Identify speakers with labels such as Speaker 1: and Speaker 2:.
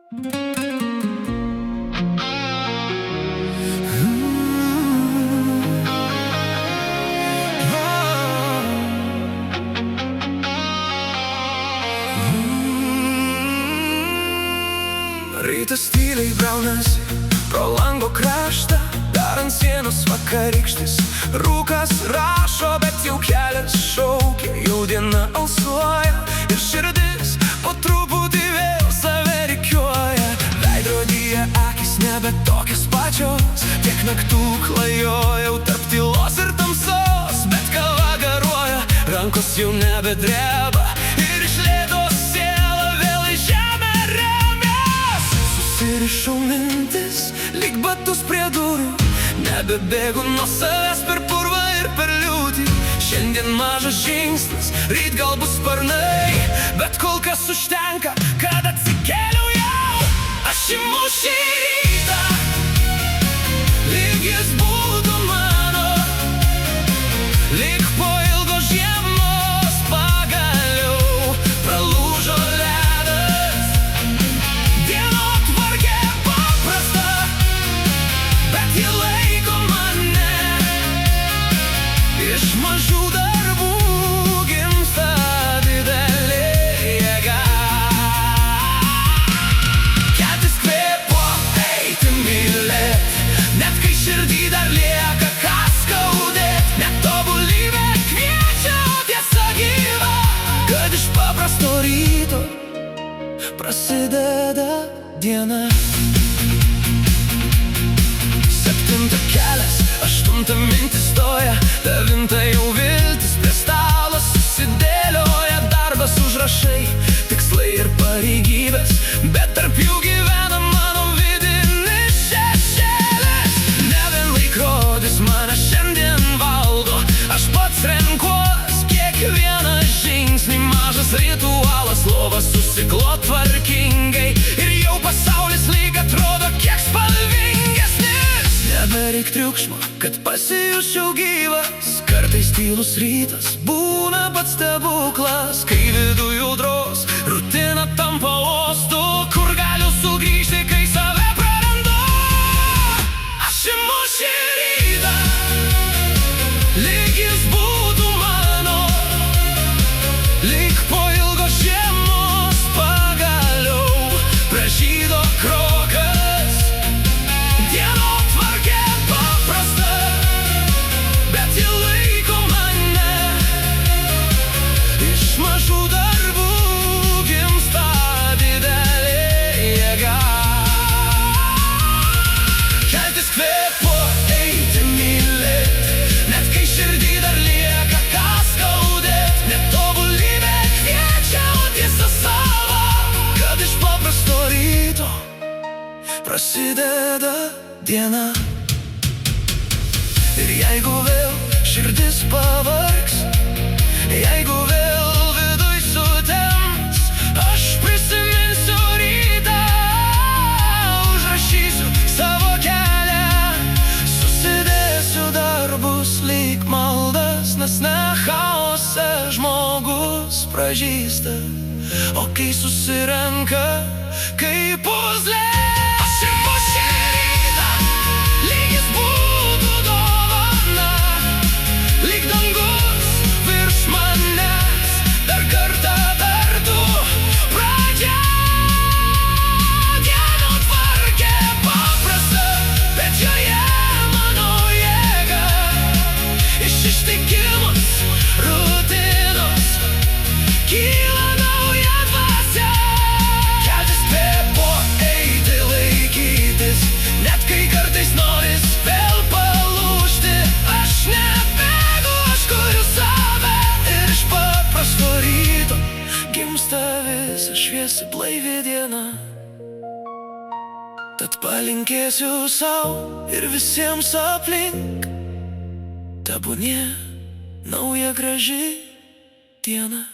Speaker 1: Rytas tyliai braunasi pro lango kraštą, dar ant sienos vakarykštis rūkas rašo, bet jau kelias šaukia, jau diena alsuoja ir širdis po truputį vėl save rikiuoja. Veidrodyje akys nebe tokios pačios, tiek naktų klajojau tarp tylos ir tamsos, bet kava garuoja, rankos jau nebedreba ir iš lėto siela vėl į žemę remias. Susirišau mintis lyg batus prie durų, nebebėgu nuo savęs per purvą ir per liūtį. Šiandien mažas žingsnis, ryt gal bus sparnai, bet kol kas užtenka, kad atsikėliau jau. Aš imu šį rytą, lyg jis būtų mano, lyg po ilgos žiemos pagaliau pralūžo ledas. Dienotvarkė paprasta, bet ji laiko mane. Iš mažų darbų gimsta didelė jėga. Keltis, kvėpuot, eiti, mylėt, net kai širdį dar lieka ką skaudėt. Net tobulybė kviečia, o tiesa gyva, kad iš paprasto ryto prasideda diena. 7 kelias, 8 mintis stoja, 9 jau viltis prie stalo susidėlioja. Darbas, užrašai, tikslai ir pareigybės, bet tarp jų gyvena mano vidinis šešėlis. Ne vien laikrodis mane šiandien valdo, aš pats renkuos kiekvieną žingsnį. Mažas ritualas, lova susiklot tvarkingai ir jau pasaulis lyg atrodo kiek spalvingesnis. Nebereik triukšmo, kad pasijusčiau gyvas, kartais tylus rytas būna pats stebuklas, kai viduj audros rutina tampa uostu, kur galiu sugrįžti, kai save prarandu. Aš imu šį rytą, lyg jis būtų mano, lyg po ilgos žiemos pagaliau pražydo krokas. Dienotvarkė paprasta, bet ji laiko mane. Iš mažų darbų gimsta didelė jėga. Keltis, kvėpuot, eiti, mylėt, net kai širdį dar lieka ką skaudėt. Net tobulybė kviečia, o tiesa sava, kad iš paprasto ryto prasideda diena. Ir jeigu vėl širdis pavargs, jeigu vėl viduj sutems, aš prisiminsiu rytą, užrašysiu savo kelią, susidėsiu darbus lyg maldas, nes ne chaose žmogus pražįsta, o kai susirenka kaip puzlė. Aš imu šį rytą, lyg jis būtų dovana, lyg dangus virš manęs dar kartą tartų pradžia. Dienotvarkė paprasta, bet joje mano jėga. Iš ištikimos rutinos kyla nauja dvasia. Keltis, kvėpuot, eiti, laikytis, net kai kartais noris vėl palūžti. Aš nebėgu, aš kuriu save ir iš paprasto ryto gimsta visa šviesi blaivi diena. Tad palinkėsiu sau ir visiems aplink, tebūnie nauja graži diena.